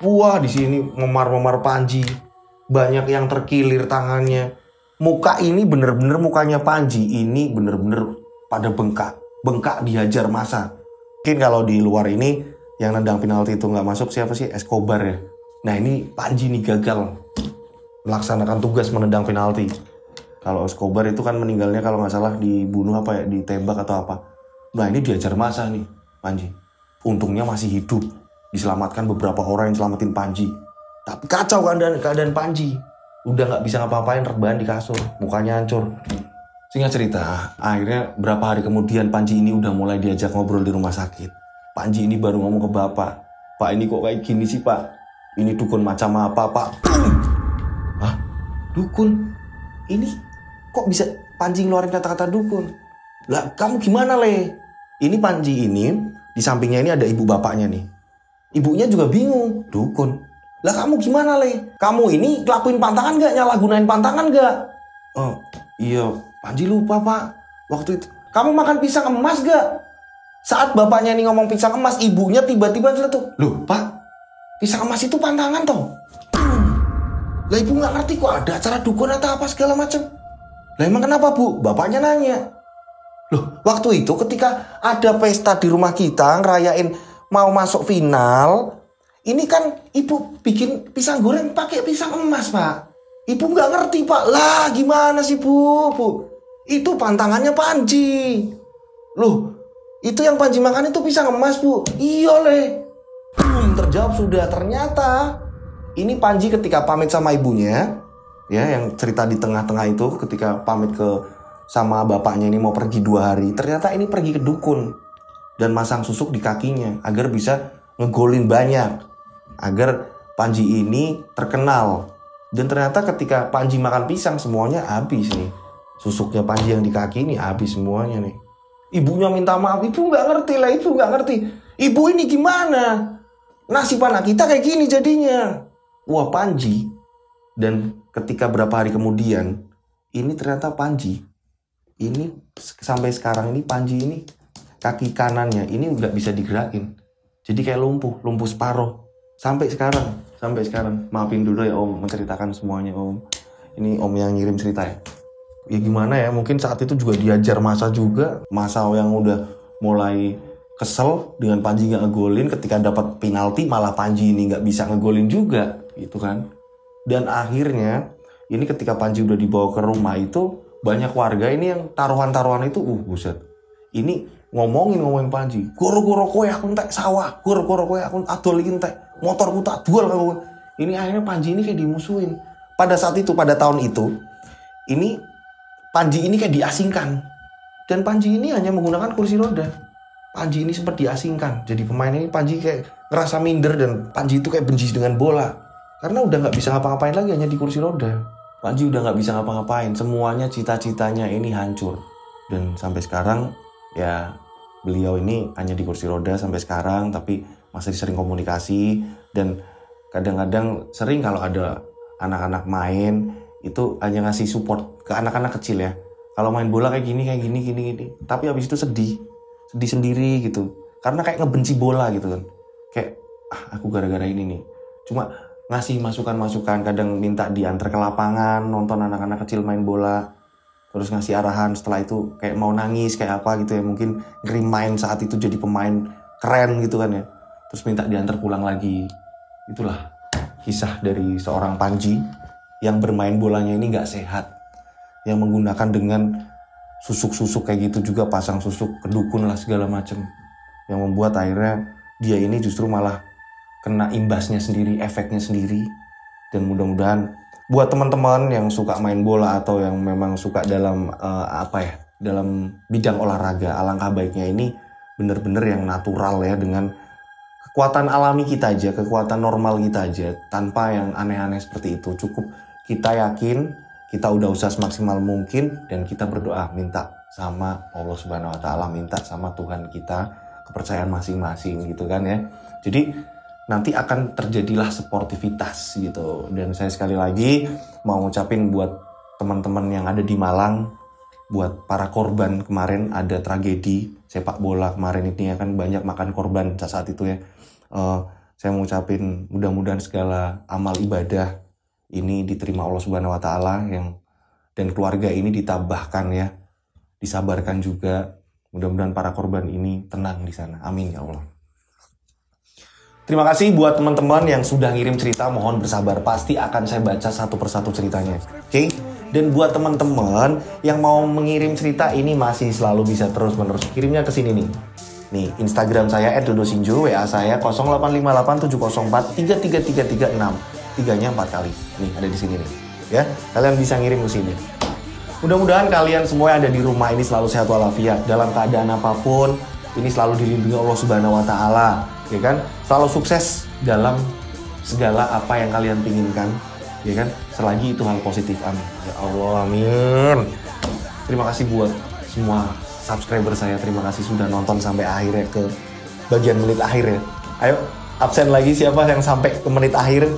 Wah di sini memar-memar Panji. Banyak yang terkilir tangannya. Muka ini bener-bener mukanya Panji. Ini bener-bener pada bengkak. Bengkak dihajar massa. Mungkin kalau di luar ini yang nendang penalti itu nggak masuk siapa sih? Escobar ya. Nah ini Panji nih gagal melaksanakan tugas menendang penalti. Kalau Escobar itu kan meninggalnya kalau nggak salah dibunuh apa ya, ditembak atau apa. Nah ini dihajar massa nih Panji. Untungnya masih hidup, diselamatkan beberapa orang yang selamatin Panji. Tapi kacau keadaan Panji. Udah nggak bisa ngapa-ngapain, rebahan di kasur, mukanya hancur. Singkat cerita, akhirnya berapa hari kemudian Panji ini udah mulai diajak ngobrol di rumah sakit. Panji ini baru ngomong ke bapak, "Pak ini kok kayak gini sih pak? Ini dukun macam apa pak?" Hah? Dukun? Ini kok bisa Panji ngeluarin kata-kata dukun? Lah kamu gimana Le? Ini Panji ini, di sampingnya ini ada ibu bapaknya nih. Ibunya juga bingung, dukun. Lah kamu gimana Le? Kamu ini ngelakuin pantangan gak? Nyalahgunain pantangan gak? Oh iya, Panji lupa pak. Waktu itu kamu makan pisang emas gak? Saat bapaknya ini ngomong pisang emas, ibunya tiba-tiba tuh, "Loh pak, pisang emas itu pantangan toh?" Lah ibu gak ngerti kok ada acara dukun atau apa segala macam. Lah emang kenapa bu? Bapaknya nanya. Loh waktu itu ketika ada pesta di rumah kita ngerayain mau masuk final, ini kan ibu bikin pisang goreng pakai pisang emas pak. Ibu nggak ngerti pak. Lah gimana sih bu? Itu pantangannya Panji. Loh itu yang Panji makan itu pisang emas bu. Iya Le. Terjawab sudah. Ternyata ini Panji ketika pamit sama ibunya, ya yang cerita di tengah-tengah itu, ketika pamit sama bapaknya ini mau pergi 2 hari, ternyata ini pergi ke dukun dan masang susuk di kakinya agar bisa ngegolin banyak, agar Panji ini terkenal. Dan ternyata ketika Panji makan pisang semuanya habis nih. Susuknya Panji yang di kaki ini habis semuanya nih. Ibunya minta maaf, ibu nggak ngerti lah, ibu nggak ngerti. Ibu ini gimana? Nasib anak kita kayak gini jadinya. Wah Panji. Dan ketika berapa hari kemudian, ini ternyata Panji. Ini sampai sekarang ini Panji ini kaki kanannya ini nggak bisa digerakin. Jadi kayak lumpuh separuh. Sampai sekarang. Maafin dulu ya Om menceritakan semuanya Om. Ini Om yang ngirim cerita ya. Ya gimana ya, mungkin saat itu juga diajar massa juga. Massa yang udah mulai kesel dengan Panji gak ngegolin. Ketika dapat penalti malah Panji ini gak bisa ngegolin juga gitu kan. Dan akhirnya ini ketika Panji udah dibawa ke rumah itu, banyak warga ini yang taruhan-taruhan itu buset. Ini ngomongin Panji. Goro-goro kowe aku entek sawah. Goro-goro kowe aku adol iki entek. Motorku tak dual kamu. Ini akhirnya Panji ini kayak dimusuhin. Pada saat itu, pada tahun itu, ini Panji ini kayak diasingkan. Dan Panji ini hanya menggunakan kursi roda. Panji ini sempat diasingkan. Jadi pemain ini Panji kayak ngerasa minder dan Panji itu kayak benci dengan bola. Karena udah gak bisa ngapa-ngapain lagi, hanya di kursi roda. Panji udah gak bisa ngapa-ngapain. Semuanya cita-citanya ini hancur. Dan sampai sekarang ya beliau ini hanya di kursi roda sampai sekarang. Tapi masih sering komunikasi. Dan kadang-kadang sering kalau ada anak-anak main itu hanya ngasih support ke anak-anak kecil ya. Kalau main bola kayak gini. Tapi habis itu sedih sendiri gitu. Karena kayak ngebenci bola gitu kan. Kayak aku gara-gara ini nih. Cuma ngasih masukan-masukan, kadang minta diantar ke lapangan nonton anak-anak kecil main bola. Terus ngasih arahan, setelah itu kayak mau nangis kayak apa gitu ya. Mungkin ngerimain saat itu jadi pemain keren gitu kan ya. Terus minta diantar pulang lagi. Itulah kisah dari seorang Panji yang bermain bolanya ini gak sehat. Yang menggunakan dengan susuk-susuk kayak gitu juga, pasang susuk, kedukun lah segala macem. Yang membuat akhirnya dia ini justru malah kena imbasnya sendiri, efeknya sendiri. Dan mudah-mudahan buat teman-teman yang suka main bola atau yang memang suka dalam dalam bidang olahraga, alangkah baiknya ini bener-bener yang natural ya, dengan kekuatan alami kita aja, kekuatan normal kita aja, tanpa yang aneh-aneh seperti itu. Cukup kita yakin, kita udah usaha semaksimal mungkin, dan kita berdoa, minta sama Allah Subhanahu wa Ta'ala, minta sama Tuhan kita kepercayaan masing-masing gitu kan ya. Jadi nanti akan terjadilah sportivitas gitu. Dan saya sekali lagi mau ngucapin buat teman-teman yang ada di Malang, buat para korban kemarin ada tragedi sepak bola kemarin ini ya kan, banyak makan korban saat itu ya. Saya mau ngucapin mudah-mudahan segala amal ibadah ini diterima Allah Subhanahu wa Ta'ala, dan keluarga ini ditabahkan ya, disabarkan juga. Mudah-mudahan para korban ini tenang di sana. Amin ya Allah. Terima kasih buat teman-teman yang sudah ngirim cerita, mohon bersabar, pasti akan saya baca satu persatu ceritanya. Oke? Dan buat teman-teman yang mau mengirim cerita ini masih selalu bisa terus-menerus kirimnya ke sini nih. Nih, Instagram saya @dodosinjo, WA saya 085870433336. 3-nya 4 kali. Nih, ada di sini nih. Ya, kalian bisa ngirim ke sini. Mudah-mudahan kalian semua yang ada di rumah ini selalu sehat walafiat, dalam keadaan apapun ini selalu dilindungi Allah Subhanahu wa Ta'ala, ya kan? Selalu sukses dalam segala apa yang kalian pinginkan, ya kan? Selagi itu hal positif, amin. Ya Allah, amin. Terima kasih buat semua subscriber saya, terima kasih sudah nonton sampai akhir ya, ke bagian menit akhir ya. Ayo, absen lagi siapa yang sampai ke menit akhir?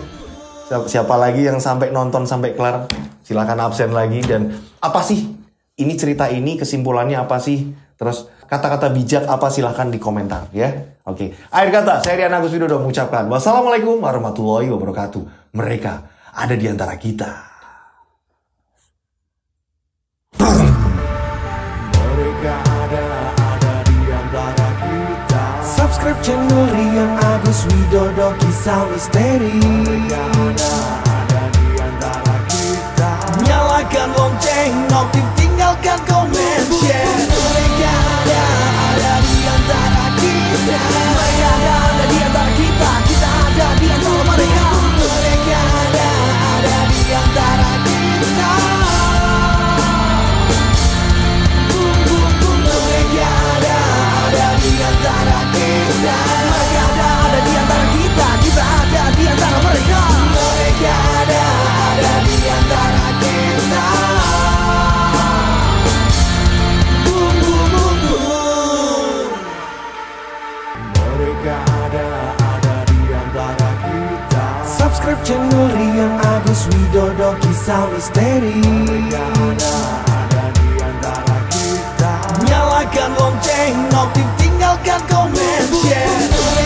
Siapa lagi yang sampai nonton sampai kelar? Silakan absen lagi. Dan apa sih ini cerita ini, kesimpulannya apa sih? Terus kata-kata bijak apa, silahkan di komentar ya. Oke. Akhir kata, saya Rian Agus Widodo mengucapkan wassalamualaikum warahmatullahi wabarakatuh. Mereka ada di antara kita. Mereka ada di antara kita. Subscribe channel Rian Agus Widodo, kisah misteri. Mereka ada di antara kita. Nyalakan lonceng, notif, tinggalkan komen, share. Mereka ada di antara kita. Mereka ada di antara kita. Kita ada di antara mereka. Mereka ada di antara kita. Mereka ada di antara kita. Mereka ada di antara kita. Kita ada di antara mereka. Mereka ada di antara kita. Mereka ada di antara kita. Subscribe channel Rian Agus Widodo, kisah misteri. Mereka ada di antara kita. Nyalakan lonceng, notif, tinggalkan komen, share.